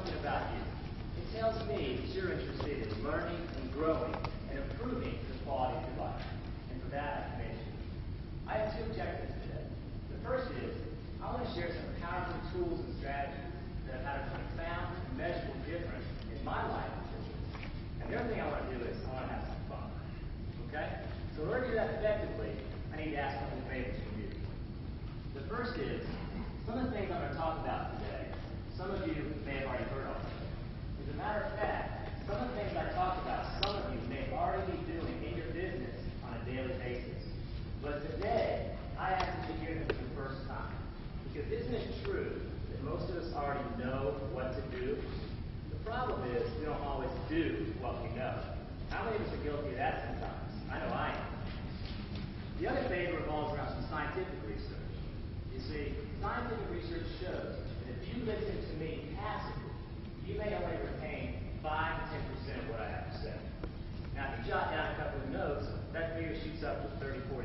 something about you. It tells me that you're interested in learning and growing and improving the quality of your life. And for that, I commend you. I have two objectives today. The first is, I want to share some powerful tools and strategies that have had a profound and measurable difference in my life and business. And the other thing I want to do is, I want to have some fun. Okay? So in order to do that effectively, I need to ask a couple of favors from you. The first is, some of the things I'm going to talk about today, some of you may have already heard of. As a matter of fact, some of the things I talk about, some of you may already be doing in your business on a daily basis. But today, I ask you to hear them for the first time. Because isn't it true that most of us already know what to do? The problem is we don't always do what we know. How many of us are guilty of that sometimes? I know I am. The other favor revolves around some scientific research. You see, scientific research shows that if you listen to me passively, you may only retain 5 to 10% of what I have to say. Now, if you jot down a couple of notes, that figure shoots up to 30, 40%.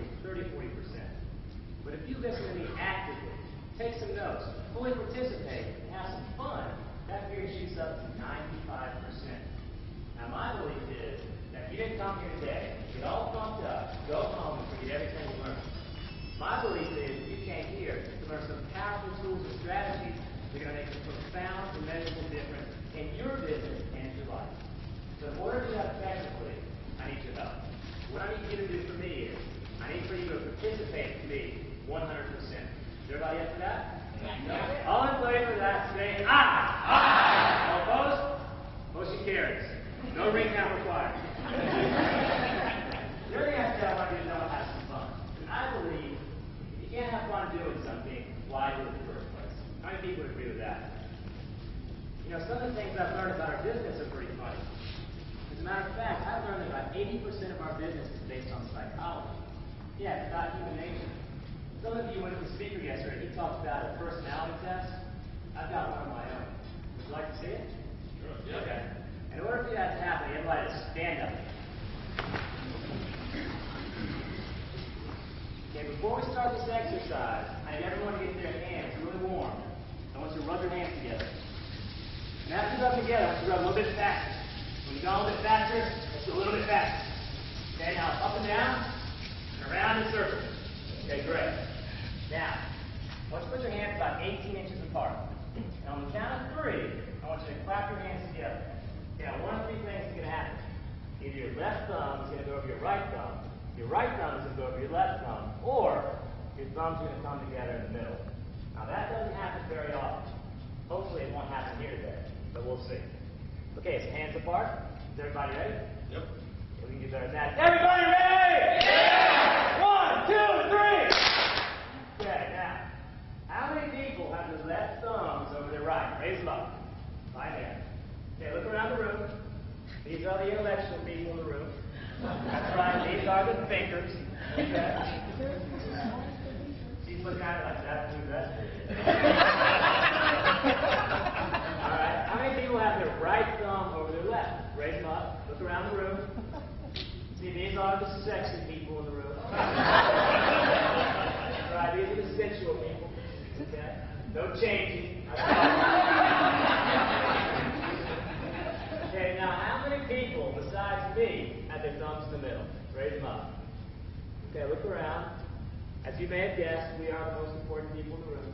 But if you listen to me actively, take some notes, fully participate, and have some fun, that figure shoots up to 95%. Now, my belief is that if you didn't come here today, get all pumped up, go home and forget everything you learned. My belief is you came here to learn some powerful tools and strategies that are going to make a profound and measurable difference in your business and your life. So in order to do that effectively, I need your help. What I need you to do for me is, I need for you to participate with me 100%. Is everybody up for that? Yeah. All in favor of that, say aye. Aye. All opposed? Motion carries. No recount required. The other thing I want to do is I want to have some fun. And I believe if you can't have fun doing something, why do it in the first place? How many people would agree with that? You know, some of the things I've learned about our business are pretty funny. As a matter of fact, I've learned that about 80% of our business is based on psychology. Yeah, it's about human nature. Some of you went to the speaker yesterday. He talked about a personality test. I've got one of my own. Would you like to see it? Sure. Yeah. Okay. In order for that to happen, everybody to stand up. Okay, before we start this exercise, I need everyone to get their hands really warm. I want you to rub your hands together. And after you rub them together, I want you to rub a little bit faster. When you go a little bit faster, let's go a little bit faster. Okay, now up and down, and around in circles. Okay, great. Now, I want you to put your hands about 18 inches apart. And on the count of 3, I want you to clap your hands together. Now, one of 3 things is going to happen. Either your left thumb is going to go over your right thumb, your right thumb is going to go over your left thumb, or your thumbs are going to come together in the middle. Now, that doesn't happen very often. Hopefully, it won't happen here today, but we'll see. Okay, so hands apart. Is everybody ready? Yep. We can do better than that. Everybody ready? Yeah! 1, 2, 3. Okay, now, how many people have their left thumbs over their right? Raise them up. Right there. Okay, look around the room. These are the intellectual people in the room. That's right, these are the thinkers. Okay? She's looking at it like that, do that. Alright, how many people have their right thumb over their left? Raise them up. Look around the room. See, these are the sexy people in the room. Right, these are the sensual people. Okay? No changing. Okay, now how many people besides me have their thumbs in the middle? Raise them up. Okay, look around. As you may have guessed, we are the most important people in the room.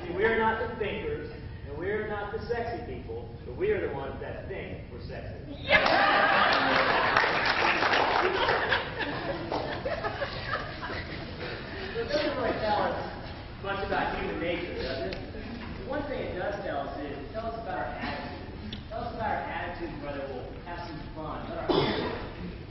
See, we are not the thinkers, and we are not the sexy people, but we are the ones that think we're sexy. So it doesn't really tell us much about human nature, does it? One thing it does tell us is, it tells us about our attitude. Tell us about our attitude, whether we'll have some fun, what our attitude.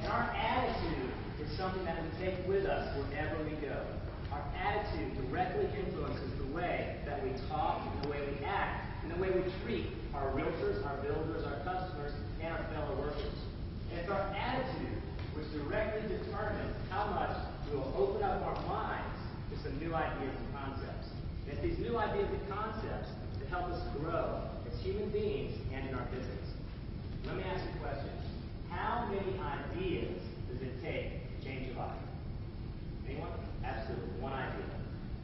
And our attitude is something that we take with us wherever we go. Our attitude directly influences the way that we talk, the way we act, and the way we treat our realtors, our builders, our customers, and our fellow workers. And it's our attitude which directly determines how much we will open up our minds to some new ideas and concepts. And it's these new ideas and concepts that help us grow as human beings and in our business. Let me ask you a question. How many ideas does it take to change your life? Anyone? Absolutely. One idea.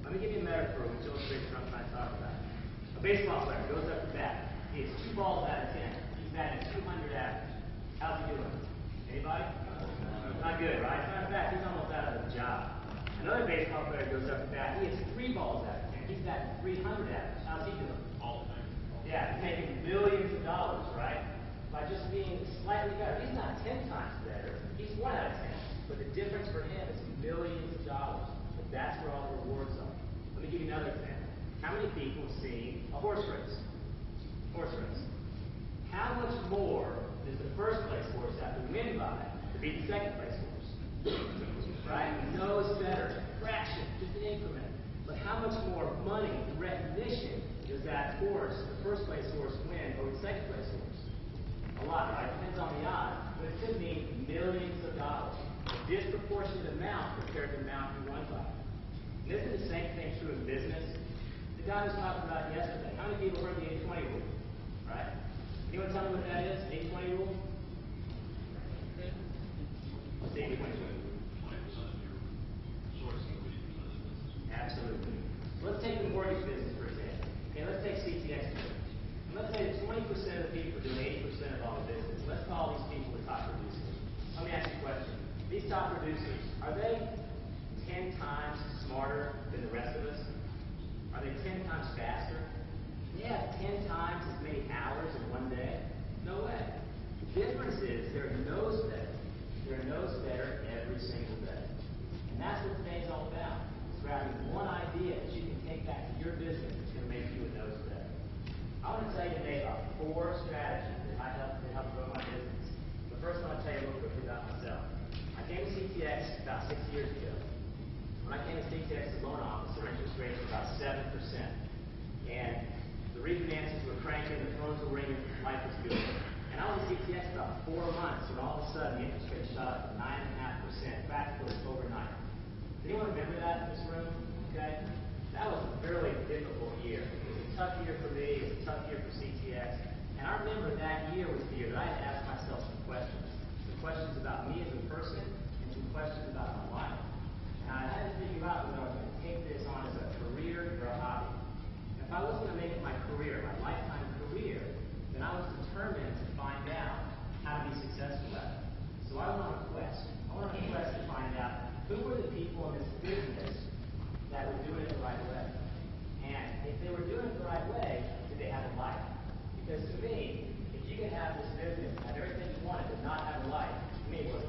Let me give you a metaphor which illustrates what I'm trying to talk about. A baseball player goes up to bat. He hits 2 balls out of 10. He's batting 200 average. How's he doing? Anybody? Not good, right? As a matter of fact, he's almost out of a job. Another baseball player goes up to bat. He hits 3 balls out of 10. He's batting 300 average. How's he doing? All the time. Yeah, he's making millions of dollars, right? By just being slightly better. He's not 10 times better. He's 1 out of 10. But the difference for him is millions of dollars. But that's where all the rewards are. Let me give you another example. How many people have seen a horse race? Horse race. How much more does the first place horse have to win by to beat the second place horse? Right? He knows better. Fraction, just an increment. But how much more money, recognition, does that horse, the first place horse, win over the second place horse? A lot, right? Depends on the odds. But it could mean millions of dollars. A disproportionate amount compared to the amount you won by. And isn't the same thing true in business? The guy was talking about yesterday. How many people heard the 80-20 rule? Right? Anyone tell me what that is? 80-20 rule? What's the 80-20 rule? 20% of your sourcing, 80% of the business. Absolutely. So let's take the mortgage business, for example. Okay, let's take CTX business. And let's say that 20% of the people are doing 80% of all the business. Let's call these people the top producers. Let me ask you a question. These top producers, are they 10 times smarter than the rest of us? Are they 10 times faster? They have 10 times as many hours in one day? No way. The difference is they're nose better. They're nose better every single day. And that's what today's all about. It's grabbing one idea that you can take back to your business that's going to make you a nose better. I want to tell you today about 4 strategies that help grow my business. But first I want to tell you a little quickly about myself. I came to CTX about 6 years ago. When I came to CTX as a loan officer, interest rates were about 7%. And the refinances were cranking, the phones were ringing, life was good. And I was at CTX about 4 months when all of a sudden the interest rate shot up to 9.5%, practically overnight. Does anyone remember that in this room? Okay? That was a really difficult year. It was a tough year for me, it was a tough year for CTX. And I remember that year was the year that I had to ask myself some questions. Some questions about me as a person and some questions about my life. And I had to figure out whether I was going to take this on as a career or a hobby. And if I was going to make it my career, my lifetime career, then I was determined to find out how to be successful at it. So I went on a quest. I went on a quest to find out who were the people in this business that were doing it the right way. And if they were doing it the right way, did they have a life? Because to me, if you can have this business and have everything you wanted but not have a life, to me it wasn't